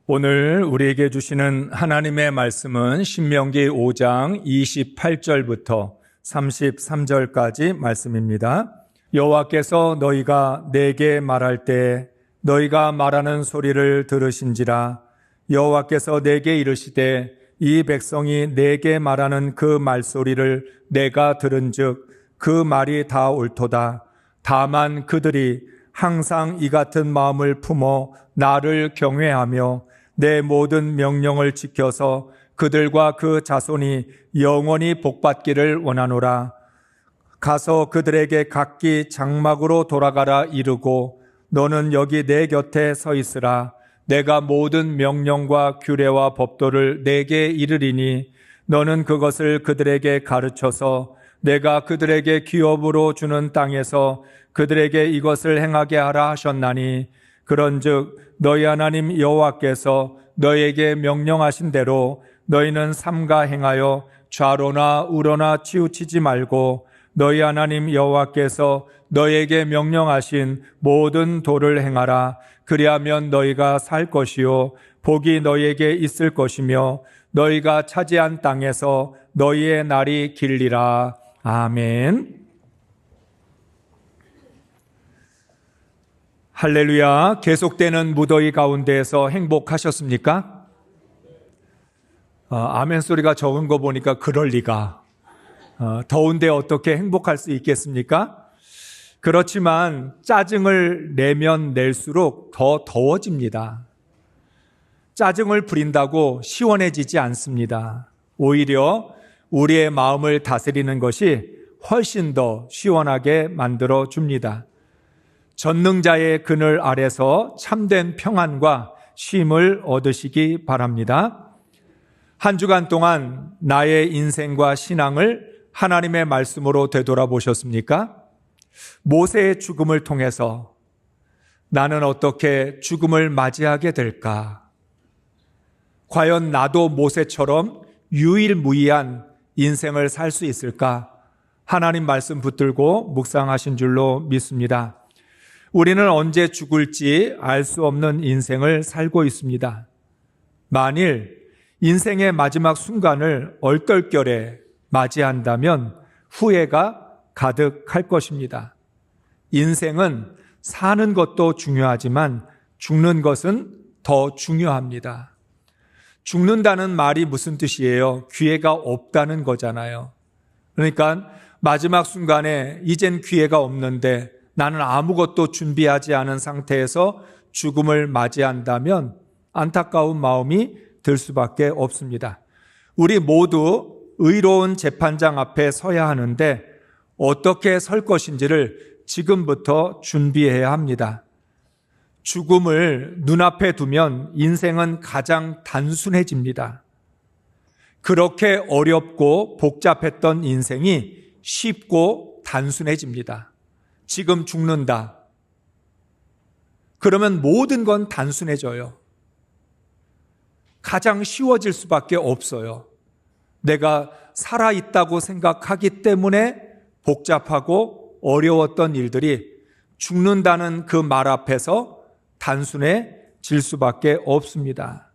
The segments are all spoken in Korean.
오늘 우리에게 주시는 하나님의 말씀은 신명기 5장 28절부터 33절까지 말씀입니다. 여호와께서 너희가 내게 말할 때 너희가 말하는 소리를 들으신지라. 여호와께서 내게 이르시되 이 백성이 내게 말하는 그 말소리를 내가 들은즉 그 말이 다 옳도다. 다만 그들이 항상 이 같은 마음을 품어 나를 경외하며 내 모든 명령을 지켜서 그들과 그 자손이 영원히 복받기를 원하노라. 가서 그들에게 각기 장막으로 돌아가라 이르고 너는 여기 내 곁에 서 있으라. 내가 모든 명령과 규례와 법도를 내게 이르리니 너는 그것을 그들에게 가르쳐서 내가 그들에게 기업으로 주는 땅에서 그들에게 이것을 행하게 하라 하셨나니 그런즉 너희 하나님 여호와께서 너희에게 명령하신 대로 너희는 삼가 행하여 좌로나 우로나 치우치지 말고 너희 하나님 여호와께서 너희에게 명령하신 모든 도를 행하라. 그리하면 너희가 살 것이요 복이 너희에게 있을 것이며 너희가 차지한 땅에서 너희의 날이 길리라. 아멘. 할렐루야. 계속되는 무더위 가운데에서 행복하셨습니까? 아멘 소리가 적은 거 보니까 그럴 리가. 더운데 어떻게 행복할 수 있겠습니까? 그렇지만 짜증을 내면 낼수록 더 더워집니다. 짜증을 부린다고 시원해지지 않습니다. 오히려 우리의 마음을 다스리는 것이 훨씬 더 시원하게 만들어 줍니다. 전능자의 그늘 아래서 참된 평안과 쉼을 얻으시기 바랍니다. 한 주간 동안 나의 인생과 신앙을 하나님의 말씀으로 되돌아보셨습니까? 모세의 죽음을 통해서 나는 어떻게 죽음을 맞이하게 될까? 과연 나도 모세처럼 유일무이한 인생을 살 수 있을까? 하나님 말씀 붙들고 묵상하신 줄로 믿습니다. 우리는 언제 죽을지 알 수 없는 인생을 살고 있습니다. 만일 인생의 마지막 순간을 얼떨결에 맞이한다면 후회가 가득할 것입니다. 인생은 사는 것도 중요하지만 죽는 것은 더 중요합니다. 죽는다는 말이 무슨 뜻이에요? 기회가 없다는 거잖아요. 그러니까 마지막 순간에 이젠 기회가 없는데 나는 아무것도 준비하지 않은 상태에서 죽음을 맞이한다면 안타까운 마음이 들 수밖에 없습니다. 우리 모두 의로운 재판장 앞에 서야 하는데 어떻게 설 것인지를 지금부터 준비해야 합니다. 죽음을 눈앞에 두면 인생은 가장 단순해집니다. 그렇게 어렵고 복잡했던 인생이 쉽고 단순해집니다. 지금 죽는다. 그러면 모든 건 단순해져요. 가장 쉬워질 수밖에 없어요. 내가 살아있다고 생각하기 때문에 복잡하고 어려웠던 일들이 죽는다는 그 말 앞에서 단순해질 수밖에 없습니다.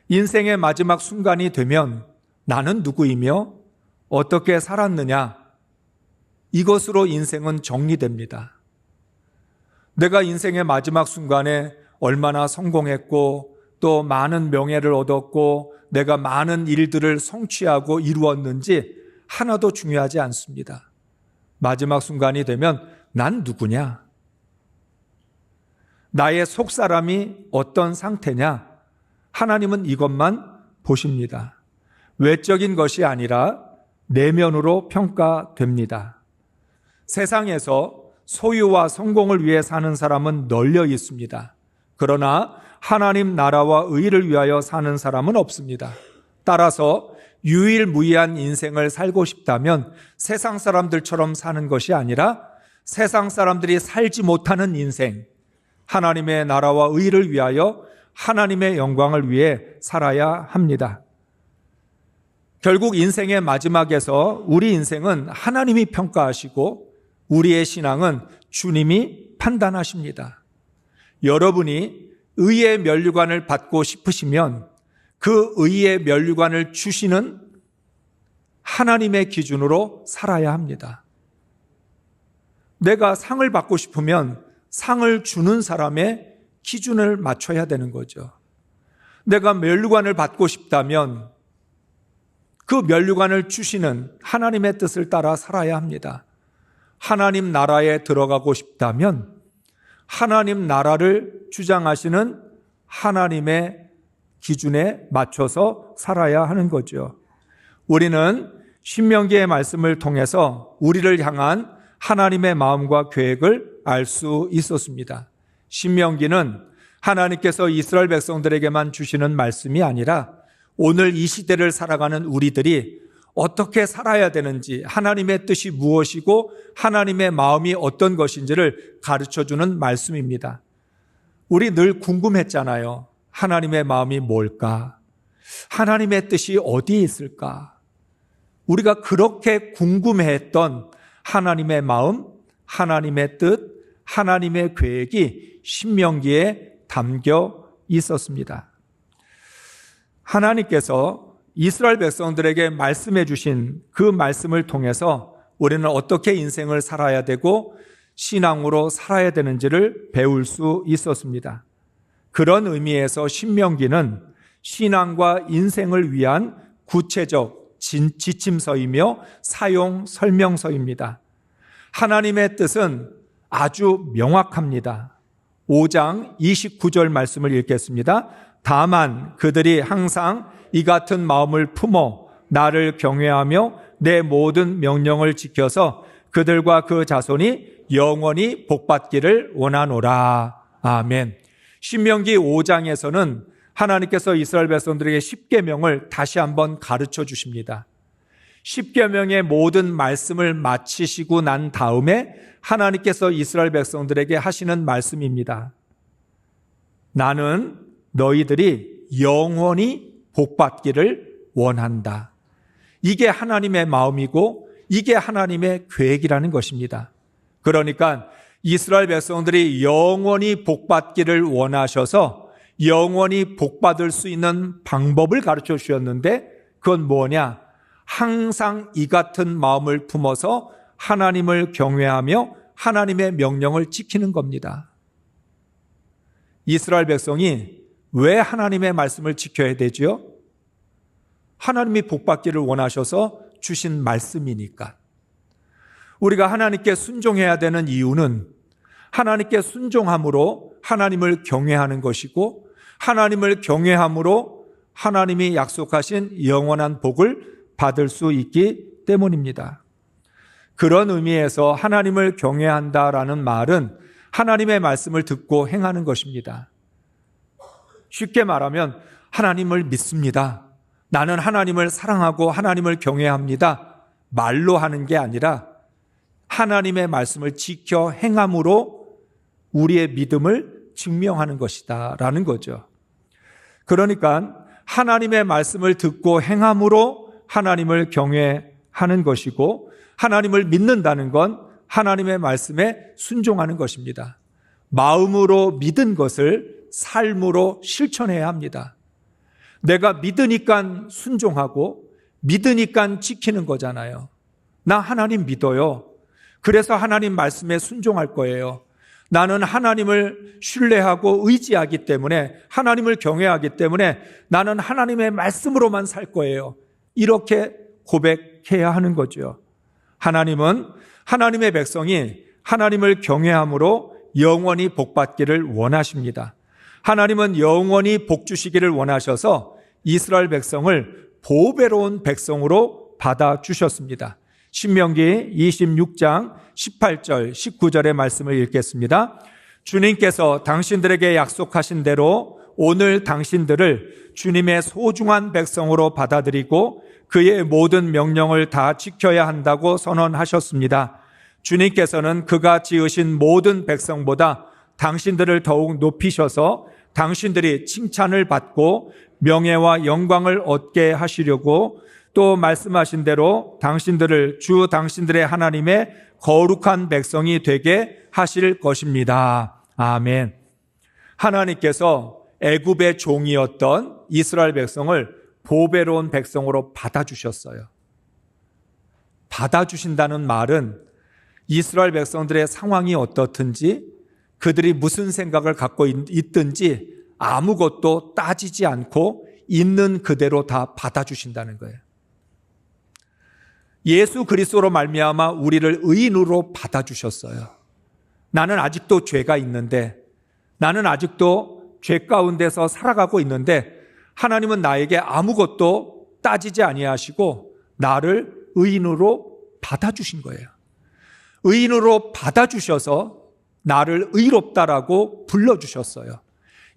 인생의 마지막 순간이 되면 나는 누구이며 어떻게 살았느냐? 이것으로 인생은 정리됩니다. 내가 인생의 마지막 순간에 얼마나 성공했고 또 많은 명예를 얻었고 내가 많은 일들을 성취하고 이루었는지 하나도 중요하지 않습니다. 마지막 순간이 되면 난 누구냐? 나의 속사람이 어떤 상태냐? 하나님은 이것만 보십니다. 외적인 것이 아니라 내면으로 평가됩니다. 세상에서 소유와 성공을 위해 사는 사람은 널려 있습니다. 그러나 하나님 나라와 의를 위하여 사는 사람은 없습니다. 따라서 유일무이한 인생을 살고 싶다면 세상 사람들처럼 사는 것이 아니라 세상 사람들이 살지 못하는 인생, 하나님의 나라와 의를 위하여 하나님의 영광을 위해 살아야 합니다. 결국 인생의 마지막에서 우리 인생은 하나님이 평가하시고 우리의 신앙은 주님이 판단하십니다. 여러분이 의의 면류관을 받고 싶으시면 그 의의 면류관을 주시는 하나님의 기준으로 살아야 합니다. 내가 상을 받고 싶으면 상을 주는 사람의 기준을 맞춰야 되는 거죠. 내가 면류관을 받고 싶다면 그 면류관을 주시는 하나님의 뜻을 따라 살아야 합니다. 하나님 나라에 들어가고 싶다면 하나님 나라를 주장하시는 하나님의 기준에 맞춰서 살아야 하는 거죠. 우리는 신명기의 말씀을 통해서 우리를 향한 하나님의 마음과 계획을 알 수 있었습니다. 신명기는 하나님께서 이스라엘 백성들에게만 주시는 말씀이 아니라 오늘 이 시대를 살아가는 우리들이 어떻게 살아야 되는지, 하나님의 뜻이 무엇이고 하나님의 마음이 어떤 것인지를 가르쳐주는 말씀입니다. 우리 늘 궁금했잖아요. 하나님의 마음이 뭘까? 하나님의 뜻이 어디에 있을까? 우리가 그렇게 궁금해했던 하나님의 마음, 하나님의 뜻, 하나님의 계획이 신명기에 담겨 있었습니다. 하나님께서 이스라엘 백성들에게 말씀해 주신 그 말씀을 통해서 우리는 어떻게 인생을 살아야 되고 신앙으로 살아야 되는지를 배울 수 있었습니다. 그런 의미에서 신명기는 신앙과 인생을 위한 구체적 지침서이며 사용 설명서입니다. 하나님의 뜻은 아주 명확합니다. 5장 29절 말씀을 읽겠습니다. 다만 그들이 항상 이 같은 마음을 품어 나를 경외하며 내 모든 명령을 지켜서 그들과 그 자손이 영원히 복받기를 원하노라. 아멘. 신명기 5장에서는 하나님께서 이스라엘 백성들에게 십계명을 다시 한번 가르쳐 주십니다. 십계명의 모든 말씀을 마치시고 난 다음에 하나님께서 이스라엘 백성들에게 하시는 말씀입니다. 나는 너희들이 영원히 복받기를 원한다. 이게 하나님의 마음이고 이게 하나님의 계획이라는 것입니다. 그러니까 이스라엘 백성들이 영원히 복받기를 원하셔서 영원히 복받을 수 있는 방법을 가르쳐 주셨는데 그건 뭐냐? 항상 이 같은 마음을 품어서 하나님을 경외하며 하나님의 명령을 지키는 겁니다. 이스라엘 백성이 왜 하나님의 말씀을 지켜야 되지요? 하나님이 복받기를 원하셔서 주신 말씀이니까. 우리가 하나님께 순종해야 되는 이유는 하나님께 순종함으로 하나님을 경외하는 것이고 하나님을 경외함으로 하나님이 약속하신 영원한 복을 받을 수 있기 때문입니다. 그런 의미에서 하나님을 경외한다라는 말은 하나님의 말씀을 듣고 행하는 것입니다. 쉽게 말하면 하나님을 믿습니다. 나는 하나님을 사랑하고 하나님을 경외합니다. 말로 하는 게 아니라 하나님의 말씀을 지켜 행함으로 우리의 믿음을 증명하는 것이다 라는 거죠. 그러니까 하나님의 말씀을 듣고 행함으로 하나님을 경외하는 것이고 하나님을 믿는다는 건 하나님의 말씀에 순종하는 것입니다. 마음으로 믿은 것을 삶으로 실천해야 합니다. 내가 믿으니까 순종하고 믿으니까 지키는 거잖아요. 나 하나님 믿어요. 그래서 하나님 말씀에 순종할 거예요. 나는 하나님을 신뢰하고 의지하기 때문에 하나님을 경외하기 때문에 나는 하나님의 말씀으로만 살 거예요. 이렇게 고백해야 하는 거죠. 하나님은 하나님의 백성이 하나님을 경외함으로 영원히 복받기를 원하십니다. 하나님은 영원히 복 주시기를 원하셔서 이스라엘 백성을 보배로운 백성으로 받아주셨습니다. 신명기 26장 18절 19절의 말씀을 읽겠습니다. 주님께서 당신들에게 약속하신 대로 오늘 당신들을 주님의 소중한 백성으로 받아들이고 그의 모든 명령을 다 지켜야 한다고 선언하셨습니다. 주님께서는 그가 지으신 모든 백성보다 당신들을 더욱 높이셔서 당신들이 칭찬을 받고 명예와 영광을 얻게 하시려고 또 말씀하신 대로 당신들을 주 당신들의 하나님의 거룩한 백성이 되게 하실 것입니다. 아멘. 하나님께서 애굽의 종이었던 이스라엘 백성을 보배로운 백성으로 받아주셨어요. 받아주신다는 말은 이스라엘 백성들의 상황이 어떻든지 그들이 무슨 생각을 갖고 있든지 아무것도 따지지 않고 있는 그대로 다 받아주신다는 거예요. 예수 그리스도로 말미암아 우리를 의인으로 받아주셨어요. 나는 아직도 죄가 있는데, 나는 아직도 죄 가운데서 살아가고 있는데 하나님은 나에게 아무것도 따지지 아니하시고 나를 의인으로 받아주신 거예요. 의인으로 받아주셔서 나를 의롭다라고 불러주셨어요.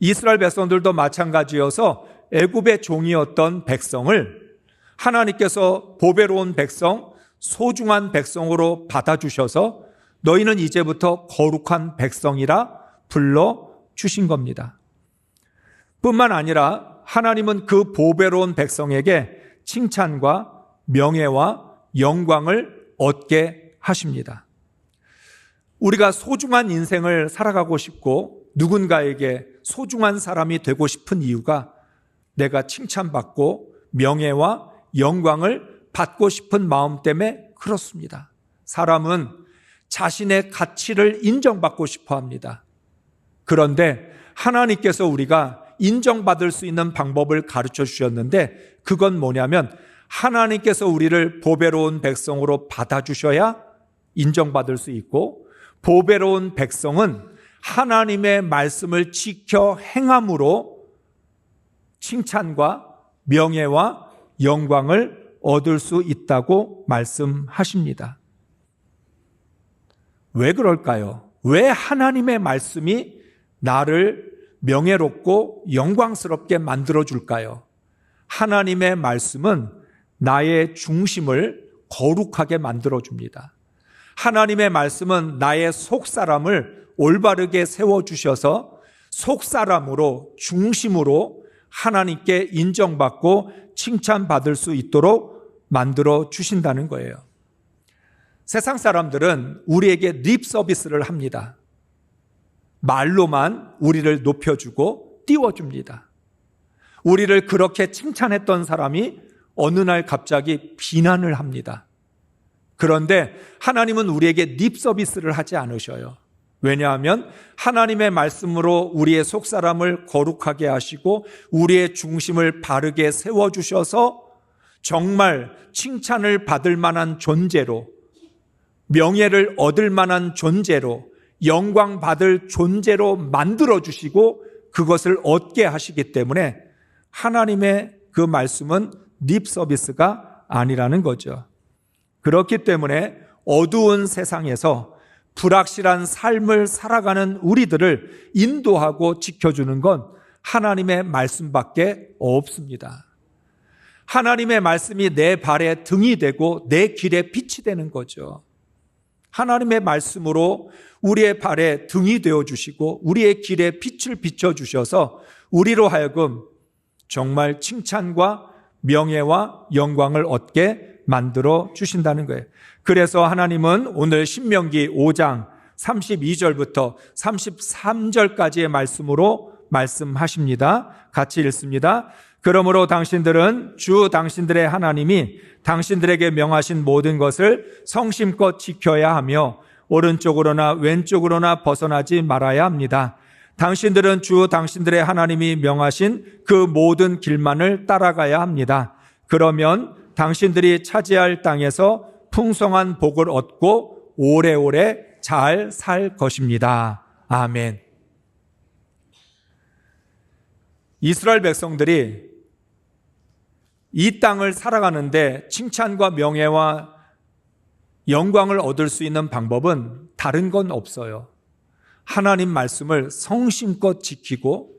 이스라엘 백성들도 마찬가지여서 애굽의 종이었던 백성을 하나님께서 보배로운 백성, 소중한 백성으로 받아주셔서 너희는 이제부터 거룩한 백성이라 불러주신 겁니다. 뿐만 아니라 하나님은 그 보배로운 백성에게 칭찬과 명예와 영광을 얻게 하십니다. 우리가 소중한 인생을 살아가고 싶고 누군가에게 소중한 사람이 되고 싶은 이유가 내가 칭찬받고 명예와 영광을 받고 싶은 마음 때문에 그렇습니다. 사람은 자신의 가치를 인정받고 싶어 합니다. 그런데 하나님께서 우리가 인정받을 수 있는 방법을 가르쳐 주셨는데 그건 뭐냐면 하나님께서 우리를 보배로운 백성으로 받아주셔야 인정받을 수 있고 보배로운 백성은 하나님의 말씀을 지켜 행함으로 칭찬과 명예와 영광을 얻을 수 있다고 말씀하십니다. 왜 그럴까요? 왜 하나님의 말씀이 나를 명예롭고 영광스럽게 만들어줄까요? 하나님의 말씀은 나의 중심을 거룩하게 만들어줍니다. 하나님의 말씀은 나의 속사람을 올바르게 세워주셔서 속사람으로 중심으로 하나님께 인정받고 칭찬받을 수 있도록 만들어 주신다는 거예요. 세상 사람들은 우리에게 립 서비스를 합니다. 말로만 우리를 높여주고 띄워줍니다. 우리를 그렇게 칭찬했던 사람이 어느 날 갑자기 비난을 합니다. 그런데 하나님은 우리에게 립 서비스를 하지 않으셔요. 왜냐하면 하나님의 말씀으로 우리의 속사람을 거룩하게 하시고 우리의 중심을 바르게 세워주셔서 정말 칭찬을 받을 만한 존재로, 명예를 얻을 만한 존재로, 영광 받을 존재로 만들어주시고 그것을 얻게 하시기 때문에 하나님의 그 말씀은 립 서비스가 아니라는 거죠. 그렇기 때문에 어두운 세상에서 불확실한 삶을 살아가는 우리들을 인도하고 지켜주는 건 하나님의 말씀밖에 없습니다. 하나님의 말씀이 내 발에 등이 되고 내 길에 빛이 되는 거죠. 하나님의 말씀으로 우리의 발에 등이 되어주시고 우리의 길에 빛을 비춰주셔서 우리로 하여금 정말 칭찬과 명예와 영광을 얻게 만들어 주신다는 거예요. 그래서 하나님은 오늘 신명기 5장 32절부터 33절까지의 말씀으로 말씀하십니다. 같이 읽습니다. 그러므로 당신들은 주 당신들의 하나님이 당신들에게 명하신 모든 것을 성심껏 지켜야 하며 오른쪽으로나 왼쪽으로나 벗어나지 말아야 합니다. 당신들은 주 당신들의 하나님이 명하신 그 모든 길만을 따라가야 합니다. 그러면 당신들이 차지할 땅에서 풍성한 복을 얻고 오래오래 잘 살 것입니다. 아멘. 이스라엘 백성들이 이 땅을 살아가는데 칭찬과 명예와 영광을 얻을 수 있는 방법은 다른 건 없어요. 하나님 말씀을 성심껏 지키고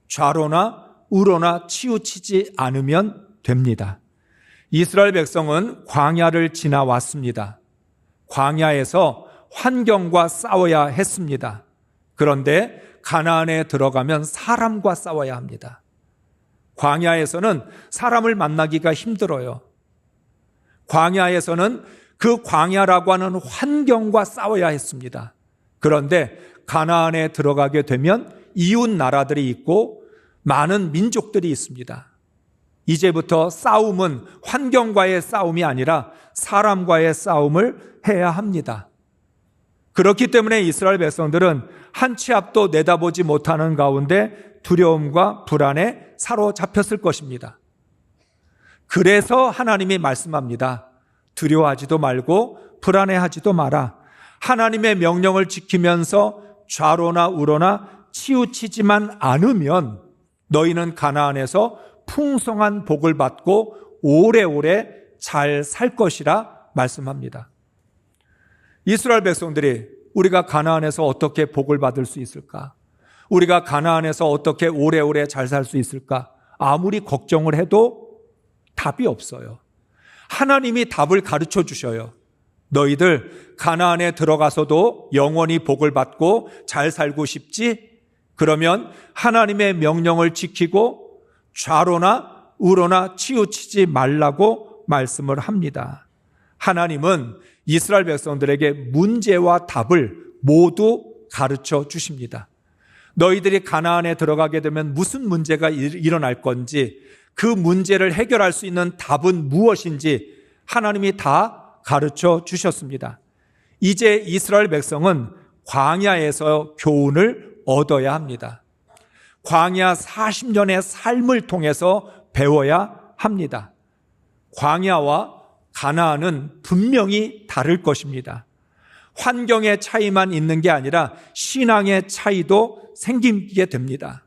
좌로나 우로나 치우치지 않으면 됩니다. 이스라엘 백성은 광야를 지나왔습니다. 광야에서 환경과 싸워야 했습니다. 그런데 가나안에 들어가면 사람과 싸워야 합니다. 광야에서는 사람을 만나기가 힘들어요. 광야에서는 그 광야라고 하는 환경과 싸워야 했습니다. 그런데 가나안에 들어가게 되면 이웃 나라들이 있고 많은 민족들이 있습니다. 이제부터 싸움은 환경과의 싸움이 아니라 사람과의 싸움을 해야 합니다. 그렇기 때문에 이스라엘 백성들은 한 치 앞도 내다보지 못하는 가운데 두려움과 불안에 사로잡혔을 것입니다. 그래서 하나님이 말씀합니다. 두려워하지도 말고 불안해하지도 마라. 하나님의 명령을 지키면서 좌로나 우로나 치우치지만 않으면 너희는 가나안에서 풍성한 복을 받고 오래오래 잘 살 것이라 말씀합니다. 이스라엘 백성들이 우리가 가나안에서 어떻게 복을 받을 수 있을까? 우리가 가나안에서 어떻게 오래오래 잘 살 수 있을까? 아무리 걱정을 해도 답이 없어요. 하나님이 답을 가르쳐 주셔요. 너희들 가나안에 들어가서도 영원히 복을 받고 잘 살고 싶지? 그러면 하나님의 명령을 지키고 좌로나 우로나 치우치지 말라고 말씀을 합니다. 하나님은 이스라엘 백성들에게 문제와 답을 모두 가르쳐 주십니다. 너희들이 가나안에 들어가게 되면 무슨 문제가 일어날 건지, 그 문제를 해결할 수 있는 답은 무엇인지 하나님이 다 가르쳐 주셨습니다. 이제 이스라엘 백성은 광야에서 교훈을 얻어야 합니다. 광야 40년의 삶을 통해서 배워야 합니다. 광야와 가나안은 분명히 다를 것입니다. 환경의 차이만 있는 게 아니라 신앙의 차이도 생기게 됩니다.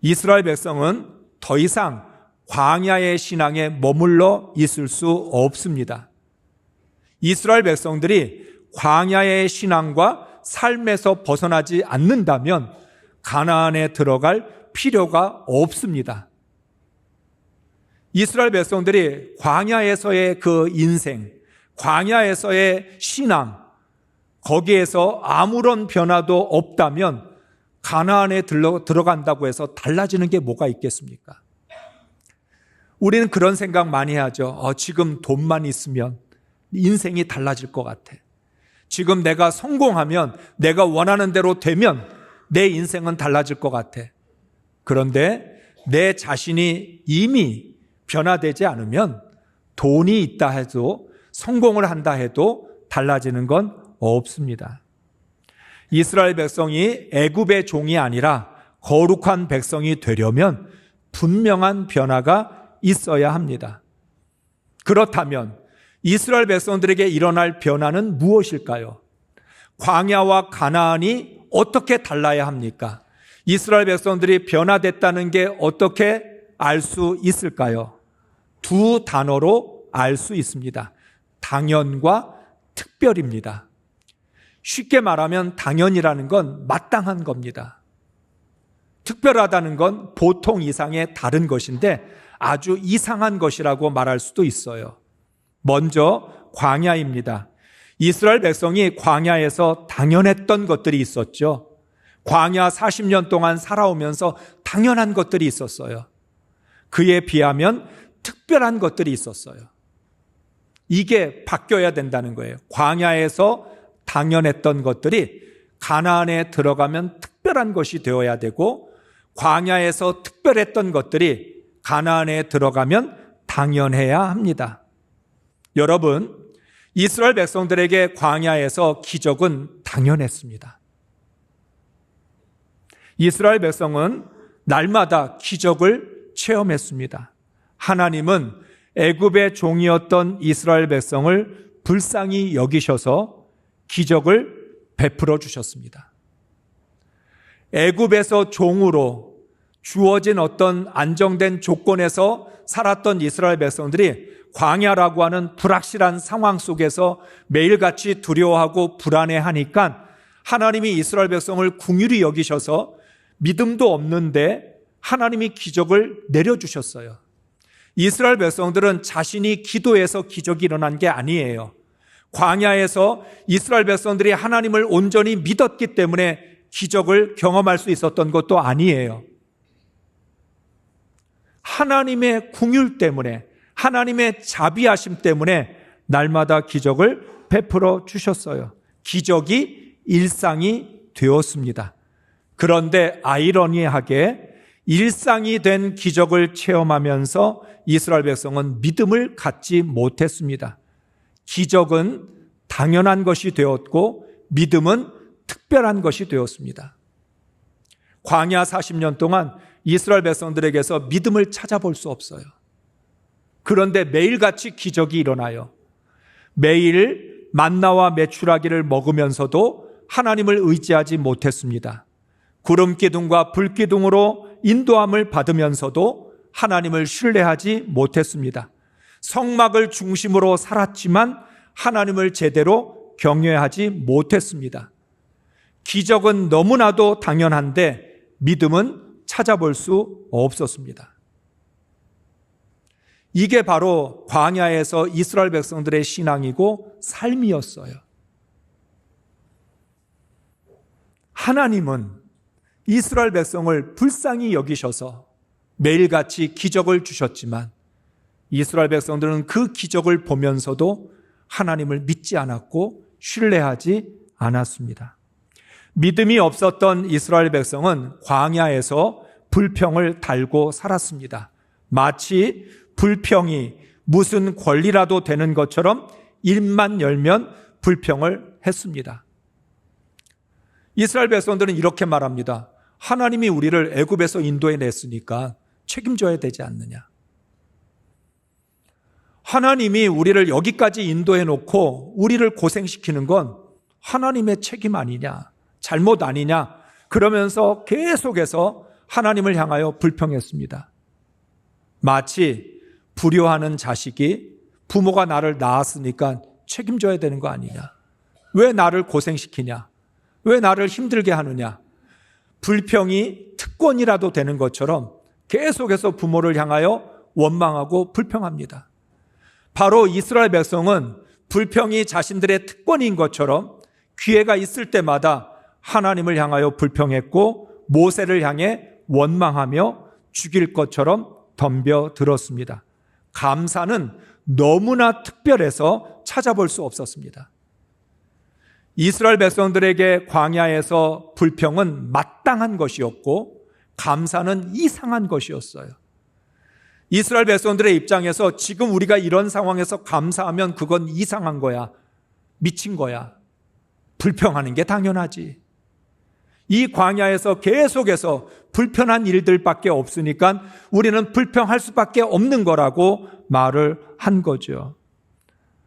이스라엘 백성은 더 이상 광야의 신앙에 머물러 있을 수 없습니다. 이스라엘 백성들이 광야의 신앙과 삶에서 벗어나지 않는다면 가나안에 들어갈 필요가 없습니다. 이스라엘 백성들이 광야에서의 그 인생, 광야에서의 신앙, 거기에서 아무런 변화도 없다면 가나안에 들어간다고 해서 달라지는 게 뭐가 있겠습니까? 우리는 그런 생각 많이 하죠. 지금 돈만 있으면 인생이 달라질 것 같아. 지금 내가 성공하면, 내가 원하는 대로 되면 내 인생은 달라질 것 같아. 그런데 내 자신이 이미 변화되지 않으면 돈이 있다 해도, 성공을 한다 해도 달라지는 건 없습니다. 이스라엘 백성이 애굽의 종이 아니라 거룩한 백성이 되려면 분명한 변화가 있어야 합니다. 그렇다면 이스라엘 백성들에게 일어날 변화는 무엇일까요? 광야와 가나안이 어떻게 달라야 합니까? 이스라엘 백성들이 변화됐다는 게 어떻게 알 수 있을까요? 두 단어로 알 수 있습니다. 당연과 특별입니다. 쉽게 말하면 당연이라는 건 마땅한 겁니다. 특별하다는 건 보통 이상의 다른 것인데 아주 이상한 것이라고 말할 수도 있어요. 먼저 광야입니다. 이스라엘 백성이 광야에서 당연했던 것들이 있었죠. 광야 40년 동안 살아오면서 당연한 것들이 있었어요. 그에 비하면 특별한 것들이 있었어요. 이게 바뀌어야 된다는 거예요. 광야에서 당연했던 것들이 가나안에 들어가면 특별한 것이 되어야 되고, 광야에서 특별했던 것들이 가나안에 들어가면 당연해야 합니다. 여러분, 이스라엘 백성들에게 광야에서 기적은 당연했습니다. 이스라엘 백성은 날마다 기적을 체험했습니다. 하나님은 애굽의 종이었던 이스라엘 백성을 불쌍히 여기셔서 기적을 베풀어 주셨습니다. 애굽에서 종으로 주어진 어떤 안정된 조건에서 살았던 이스라엘 백성들이 광야라고 하는 불확실한 상황 속에서 매일같이 두려워하고 불안해하니까 하나님이 이스라엘 백성을 긍휼히 여기셔서 믿음도 없는데 하나님이 기적을 내려주셨어요. 이스라엘 백성들은 자신이 기도해서 기적이 일어난 게 아니에요. 광야에서 이스라엘 백성들이 하나님을 온전히 믿었기 때문에 기적을 경험할 수 있었던 것도 아니에요. 하나님의 긍휼 때문에, 하나님의 자비하심 때문에 날마다 기적을 베풀어 주셨어요. 기적이 일상이 되었습니다. 그런데 아이러니하게 일상이 된 기적을 체험하면서 이스라엘 백성은 믿음을 갖지 못했습니다. 기적은 당연한 것이 되었고 믿음은 특별한 것이 되었습니다. 광야 40년 동안 이스라엘 백성들에게서 믿음을 찾아볼 수 없어요. 그런데 매일같이 기적이 일어나요. 매일 만나와 메추라기를 먹으면서도 하나님을 의지하지 못했습니다. 구름 기둥과 불 기둥으로 인도함을 받으면서도 하나님을 신뢰하지 못했습니다. 성막을 중심으로 살았지만 하나님을 제대로 경외하지 못했습니다. 기적은 너무나도 당연한데 믿음은 찾아볼 수 없었습니다. 이게 바로 광야에서 이스라엘 백성들의 신앙이고 삶이었어요. 하나님은 이스라엘 백성을 불쌍히 여기셔서 매일같이 기적을 주셨지만 이스라엘 백성들은 그 기적을 보면서도 하나님을 믿지 않았고 신뢰하지 않았습니다. 믿음이 없었던 이스라엘 백성은 광야에서 불평을 달고 살았습니다. 마치 불평이 무슨 권리라도 되는 것처럼 입만 열면 불평을 했습니다. 이스라엘 백성들은 이렇게 말합니다. 하나님이 우리를 애굽에서 인도해 냈으니까 책임져야 되지 않느냐. 하나님이 우리를 여기까지 인도해 놓고 우리를 고생시키는 건 하나님의 책임 아니냐, 잘못 아니냐, 그러면서 계속해서 하나님을 향하여 불평했습니다. 마치 불효하는 자식이 부모가 나를 낳았으니까 책임져야 되는 거 아니냐, 왜 나를 고생시키냐, 왜 나를 힘들게 하느냐, 불평이 특권이라도 되는 것처럼 계속해서 부모를 향하여 원망하고 불평합니다. 바로 이스라엘 백성은 불평이 자신들의 특권인 것처럼 기회가 있을 때마다 하나님을 향하여 불평했고 모세를 향해 원망하며 죽일 것처럼 덤벼들었습니다. 감사는 너무나 특별해서 찾아볼 수 없었습니다. 이스라엘 백성들에게 광야에서 불평은 마땅한 것이었고 감사는 이상한 것이었어요. 이스라엘 백성들의 입장에서 지금 우리가 이런 상황에서 감사하면 그건 이상한 거야, 미친 거야, 불평하는 게 당연하지. 이 광야에서 계속해서 불편한 일들밖에 없으니까 우리는 불평할 수밖에 없는 거라고 말을 한 거죠.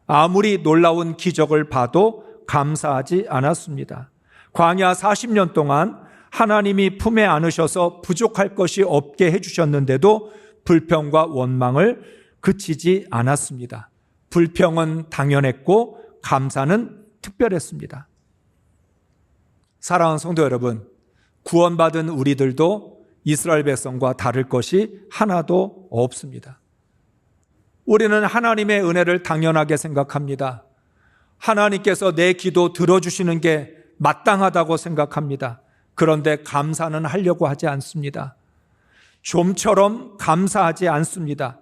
아무리 놀라운 기적을 봐도 감사하지 않았습니다. 광야 40년 동안 하나님이 품에 안으셔서 부족할 것이 없게 해주셨는데도 불평과 원망을 그치지 않았습니다. 불평은 당연했고 감사는 특별했습니다. 사랑하는 성도 여러분, 구원받은 우리들도 이스라엘 백성과 다를 것이 하나도 없습니다. 우리는 하나님의 은혜를 당연하게 생각합니다. 하나님께서 내 기도 들어주시는 게 마땅하다고 생각합니다. 그런데 감사는 하려고 하지 않습니다. 좀처럼 감사하지 않습니다.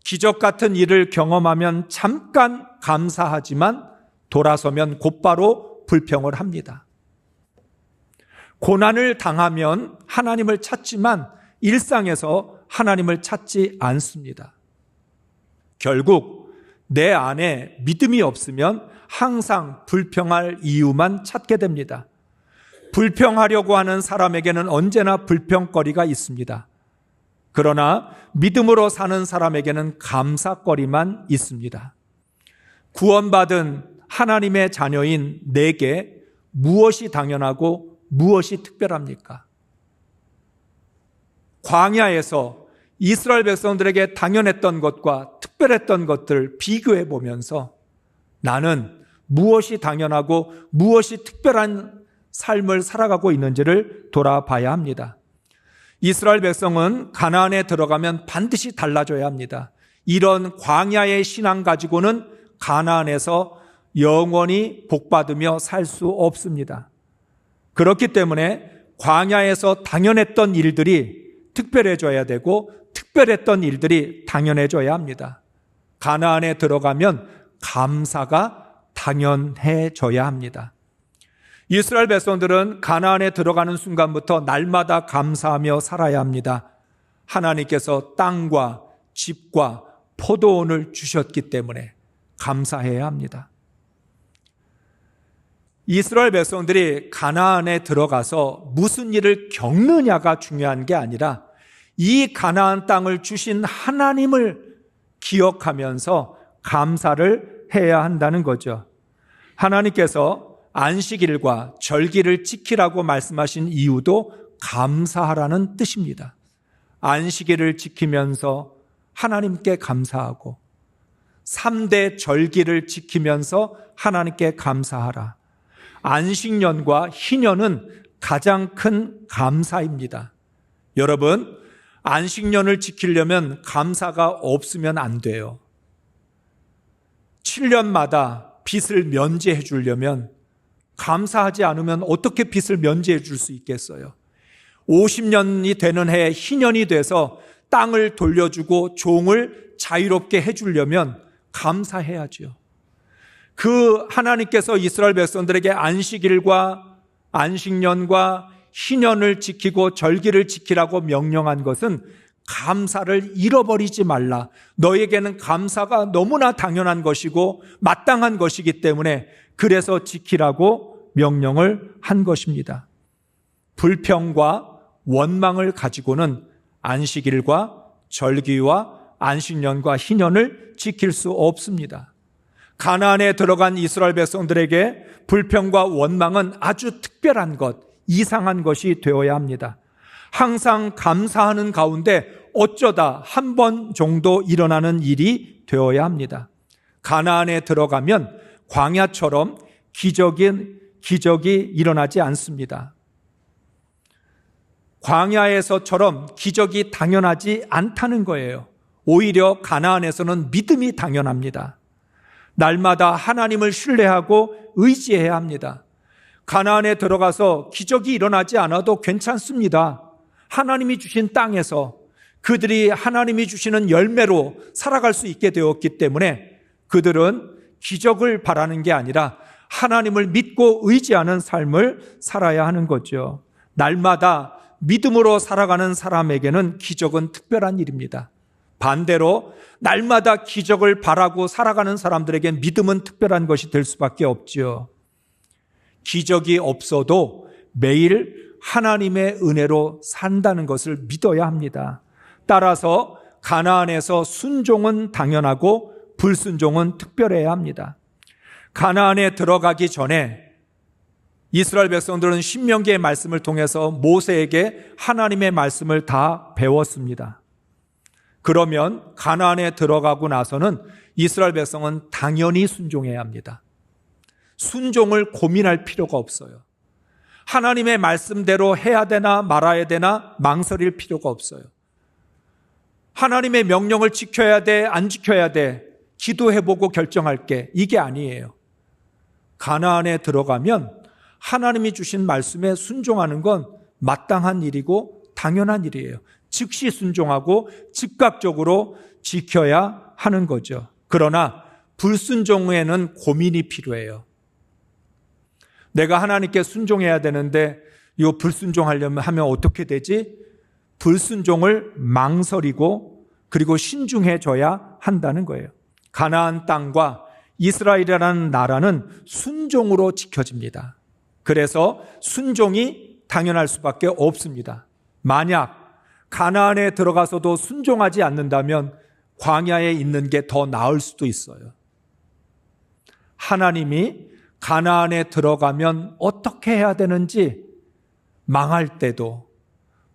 기적 같은 일을 경험하면 잠깐 감사하지만 돌아서면 곧바로 불평을 합니다. 고난을 당하면 하나님을 찾지만 일상에서 하나님을 찾지 않습니다. 결국 내 안에 믿음이 없으면 항상 불평할 이유만 찾게 됩니다. 불평하려고 하는 사람에게는 언제나 불평거리가 있습니다. 그러나 믿음으로 사는 사람에게는 감사거리만 있습니다. 구원받은 하나님의 자녀인 내게 무엇이 당연하고 무엇이 특별합니까? 광야에서 이스라엘 백성들에게 당연했던 것과 특별했던 것들을 비교해 보면서 나는 무엇이 당연하고 무엇이 특별한 삶을 살아가고 있는지를 돌아봐야 합니다. 이스라엘 백성은 가나안에 들어가면 반드시 달라져야 합니다. 이런 광야의 신앙 가지고는 가나안에서 영원히 복받으며 살 수 없습니다. 그렇기 때문에 광야에서 당연했던 일들이 특별해져야 되고 특별했던 일들이 당연해져야 합니다. 가나안에 들어가면 감사가 당연해져야 합니다. 이스라엘 백성들은 가나안에 들어가는 순간부터 날마다 감사하며 살아야 합니다. 하나님께서 땅과 집과 포도원을 주셨기 때문에 감사해야 합니다. 이스라엘 백성들이 가나안에 들어가서 무슨 일을 겪느냐가 중요한 게 아니라 이 가나안 땅을 주신 하나님을 기억하면서 감사를 해야 한다는 거죠. 하나님께서 안식일과 절기를 지키라고 말씀하신 이유도 감사하라는 뜻입니다. 안식일을 지키면서 하나님께 감사하고 3대 절기를 지키면서 하나님께 감사하라. 안식년과 희년은 가장 큰 감사입니다. 여러분, 안식년을 지키려면 감사가 없으면 안 돼요. 7년마다 빚을 면제해 주려면 감사하지 않으면 어떻게 빚을 면제해 줄 수 있겠어요? 50년이 되는 해에 희년이 돼서 땅을 돌려주고 종을 자유롭게 해주려면 감사해야죠. 그 하나님께서 이스라엘 백성들에게 안식일과 안식년과 희년을 지키고 절기를 지키라고 명령한 것은 감사를 잃어버리지 말라. 너에게는 감사가 너무나 당연한 것이고 마땅한 것이기 때문에 그래서 지키라고 명령을 한 것입니다. 불평과 원망을 가지고는 안식일과 절기와 안식년과 희년을 지킬 수 없습니다. 가나안에 들어간 이스라엘 백성들에게 불평과 원망은 아주 특별한 것, 이상한 것이 되어야 합니다. 항상 감사하는 가운데 어쩌다 한 번 정도 일어나는 일이 되어야 합니다. 가나안에 들어가면 광야처럼 기적이 일어나지 않습니다. 광야에서처럼 기적이 당연하지 않다는 거예요. 오히려 가나안에서는 믿음이 당연합니다. 날마다 하나님을 신뢰하고 의지해야 합니다. 가나안에 들어가서 기적이 일어나지 않아도 괜찮습니다. 하나님이 주신 땅에서 그들이 하나님이 주시는 열매로 살아갈 수 있게 되었기 때문에 그들은 기적을 바라는 게 아니라 하나님을 믿고 의지하는 삶을 살아야 하는 거죠. 날마다 믿음으로 살아가는 사람에게는 기적은 특별한 일입니다. 반대로 날마다 기적을 바라고 살아가는 사람들에게 믿음은 특별한 것이 될 수밖에 없지요. 기적이 없어도 매일 하나님의 은혜로 산다는 것을 믿어야 합니다. 따라서 가나안에서 순종은 당연하고 불순종은 특별해야 합니다. 가나안에 들어가기 전에 이스라엘 백성들은 신명기의 말씀을 통해서 모세에게 하나님의 말씀을 다 배웠습니다. 그러면 가나안에 들어가고 나서는 이스라엘 백성은 당연히 순종해야 합니다. 순종을 고민할 필요가 없어요. 하나님의 말씀대로 해야 되나 말아야 되나 망설일 필요가 없어요. 하나님의 명령을 지켜야 돼, 안 지켜야 돼, 기도해보고 결정할게, 이게 아니에요. 가나안에 들어가면 하나님이 주신 말씀에 순종하는 건 마땅한 일이고 당연한 일이에요. 즉시 순종하고 즉각적으로 지켜야 하는 거죠. 그러나 불순종에는 고민이 필요해요. 내가 하나님께 순종해야 되는데 이 불순종하려면 하면 어떻게 되지? 불순종을 망설이고 그리고 신중해져야 한다는 거예요. 가나안 땅과 이스라엘이라는 나라는 순종으로 지켜집니다. 그래서 순종이 당연할 수밖에 없습니다. 만약 가나안에 들어가서도 순종하지 않는다면 광야에 있는 게 더 나을 수도 있어요. 하나님이 가나안에 들어가면 어떻게 해야 되는지 망할 때도,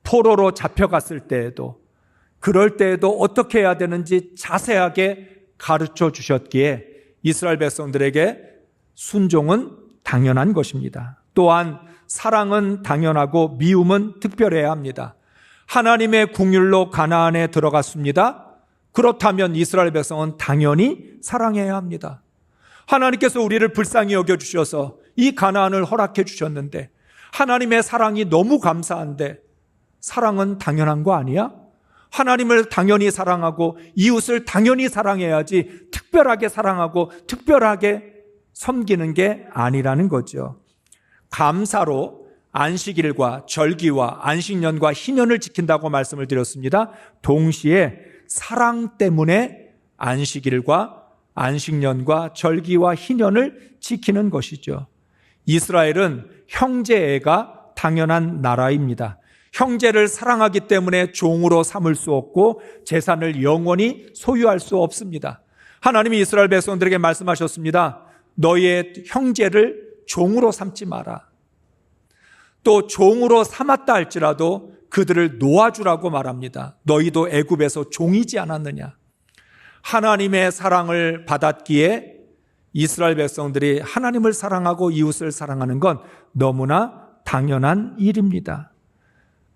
포로로 잡혀갔을 때에도, 그럴 때에도 어떻게 해야 되는지 자세하게 가르쳐 주셨기에 이스라엘 백성들에게 순종은 당연한 것입니다. 또한 사랑은 당연하고 미움은 특별해야 합니다. 하나님의 긍휼로 가나안에 들어갔습니다. 그렇다면 이스라엘 백성은 당연히 사랑해야 합니다. 하나님께서 우리를 불쌍히 여겨주셔서 이 가나안을 허락해 주셨는데 하나님의 사랑이 너무 감사한데 사랑은 당연한 거 아니야? 하나님을 당연히 사랑하고 이웃을 당연히 사랑해야지 특별하게 사랑하고 특별하게 섬기는 게 아니라는 거죠. 감사로 안식일과 절기와 안식년과 희년을 지킨다고 말씀을 드렸습니다. 동시에 사랑 때문에 안식일과 안식년과 절기와 희년을 지키는 것이죠. 이스라엘은 형제애가 당연한 나라입니다. 형제를 사랑하기 때문에 종으로 삼을 수 없고 재산을 영원히 소유할 수 없습니다. 하나님이 이스라엘 백성들에게 말씀하셨습니다. 너희의 형제를 종으로 삼지 마라. 또 종으로 삼았다 할지라도 그들을 놓아주라고 말합니다. 너희도 애굽에서 종이지 않았느냐. 하나님의 사랑을 받았기에 이스라엘 백성들이 하나님을 사랑하고 이웃을 사랑하는 건 너무나 당연한 일입니다.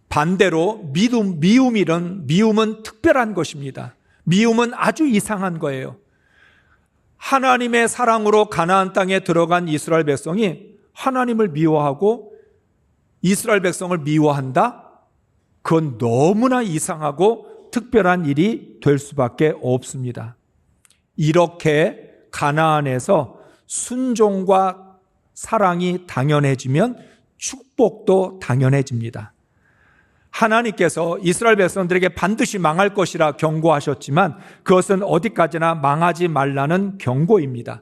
반대로 미움은 특별한 것입니다. 미움은 아주 이상한 거예요. 하나님의 사랑으로 가나안 땅에 들어간 이스라엘 백성이 하나님을 미워하고 이스라엘 백성을 미워한다? 그건 너무나 이상하고 특별한 일이 될 수밖에 없습니다. 이렇게 가나안에서 순종과 사랑이 당연해지면 축복도 당연해집니다. 하나님께서 이스라엘 백성들에게 반드시 망할 것이라 경고하셨지만 그것은 어디까지나 망하지 말라는 경고입니다.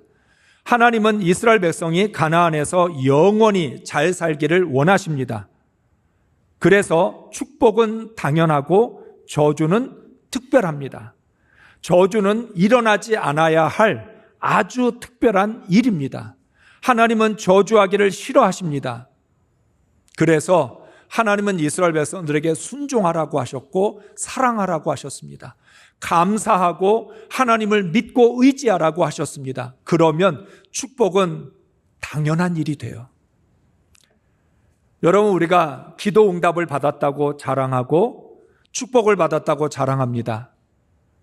하나님은 이스라엘 백성이 가나안에서 영원히 잘 살기를 원하십니다. 그래서 축복은 당연하고 저주는 특별합니다. 저주는 일어나지 않아야 할 아주 특별한 일입니다. 하나님은 저주하기를 싫어하십니다. 그래서 하나님은 이스라엘 백성들에게 순종하라고 하셨고 사랑하라고 하셨습니다. 감사하고 하나님을 믿고 의지하라고 하셨습니다. 그러면 축복은 당연한 일이 돼요. 여러분, 우리가 기도 응답을 받았다고 자랑하고 축복을 받았다고 자랑합니다.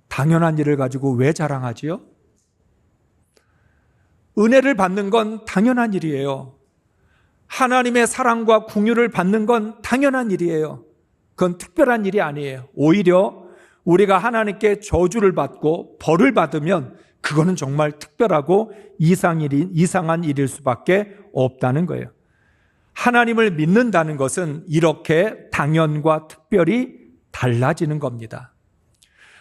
당연한 일을 가지고 왜 자랑하지요? 은혜를 받는 건 당연한 일이에요. 하나님의 사랑과 긍휼을 받는 건 당연한 일이에요. 그건 특별한 일이 아니에요. 오히려 우리가 하나님께 저주를 받고 벌을 받으면 그거는 정말 특별하고 이상한 일일 수밖에 없다는 거예요. 하나님을 믿는다는 것은 이렇게 당연과 특별히 달라지는 겁니다.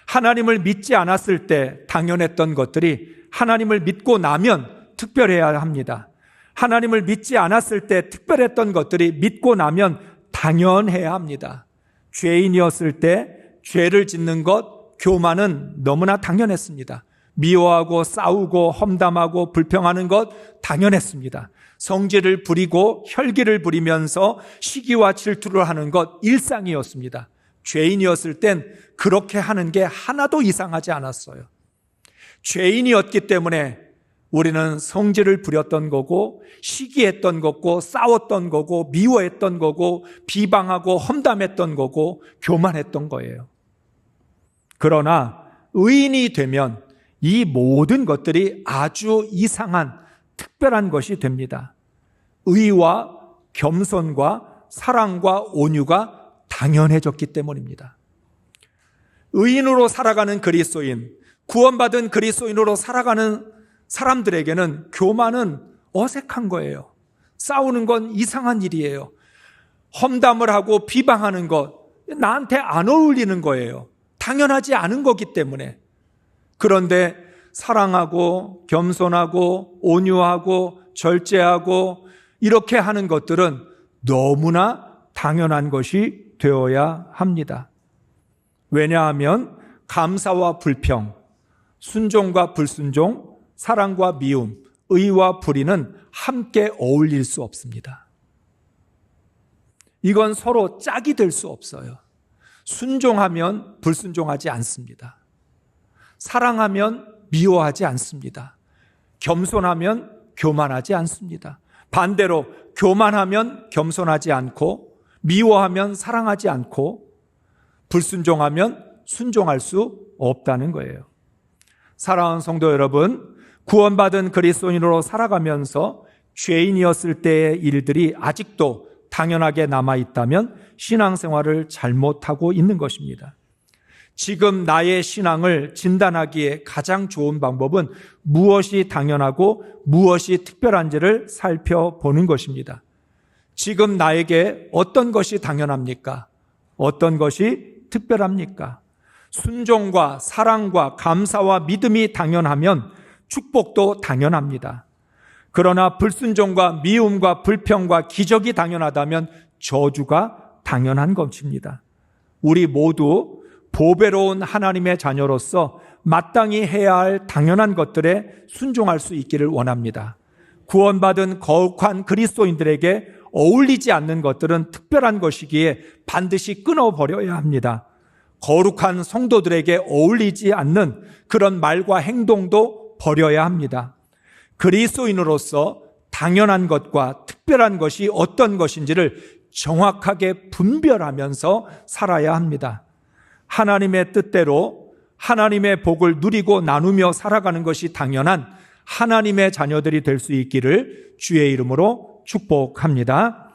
하나님을 믿지 않았을 때 당연했던 것들이 하나님을 믿고 나면 특별해야 합니다. 하나님을 믿지 않았을 때 특별했던 것들이 믿고 나면 당연해야 합니다. 죄인이었을 때 죄를 짓는 것, 교만은 너무나 당연했습니다. 미워하고 싸우고 험담하고 불평하는 것 당연했습니다. 성질을 부리고 혈기를 부리면서 시기와 질투를 하는 것 일상이었습니다. 죄인이었을 땐 그렇게 하는 게 하나도 이상하지 않았어요. 죄인이었기 때문에 우리는 성질을 부렸던 거고 시기했던 거고 싸웠던 거고 미워했던 거고 비방하고 험담했던 거고 교만했던 거예요. 그러나 의인이 되면 이 모든 것들이 아주 이상한 특별한 것이 됩니다. 의와 겸손과 사랑과 온유가 당연해졌기 때문입니다. 의인으로 살아가는 그리스도인, 구원받은 그리스도인으로 살아가는 사람들에게는 교만은 어색한 거예요. 싸우는 건 이상한 일이에요. 험담을 하고 비방하는 것, 나한테 안 어울리는 거예요. 당연하지 않은 거기 때문에. 그런데 사랑하고 겸손하고 온유하고 절제하고 이렇게 하는 것들은 너무나 당연한 것이 되어야 합니다. 왜냐하면 감사와 불평, 순종과 불순종, 사랑과 미움, 의와 불의는 함께 어울릴 수 없습니다. 이건 서로 짝이 될 수 없어요. 순종하면 불순종하지 않습니다. 사랑하면 미워하지 않습니다. 겸손하면 교만하지 않습니다. 반대로 교만하면 겸손하지 않고 미워하면 사랑하지 않고 불순종하면 순종할 수 없다는 거예요. 사랑하는 성도 여러분, 구원받은 그리스도인으로 살아가면서 죄인이었을 때의 일들이 아직도 당연하게 남아있다면 신앙생활을 잘못하고 있는 것입니다. 지금 나의 신앙을 진단하기에 가장 좋은 방법은 무엇이 당연하고 무엇이 특별한지를 살펴보는 것입니다. 지금 나에게 어떤 것이 당연합니까? 어떤 것이 특별합니까? 순종과 사랑과 감사와 믿음이 당연하면 축복도 당연합니다. 그러나 불순종과 미움과 불평과 기적이 당연하다면 저주가 당연한 것입니다. 우리 모두 보배로운 하나님의 자녀로서 마땅히 해야 할 당연한 것들에 순종할 수 있기를 원합니다. 구원받은 거룩한 그리스도인들에게 어울리지 않는 것들은 특별한 것이기에 반드시 끊어버려야 합니다. 거룩한 성도들에게 어울리지 않는 그런 말과 행동도 버려야 합니다. 그리스도인으로서 당연한 것과 특별한 것이 어떤 것인지를 정확하게 분별하면서 살아야 합니다. 하나님의 뜻대로 하나님의 복을 누리고 나누며 살아가는 것이 당연한 하나님의 자녀들이 될 수 있기를 주의 이름으로 축복합니다.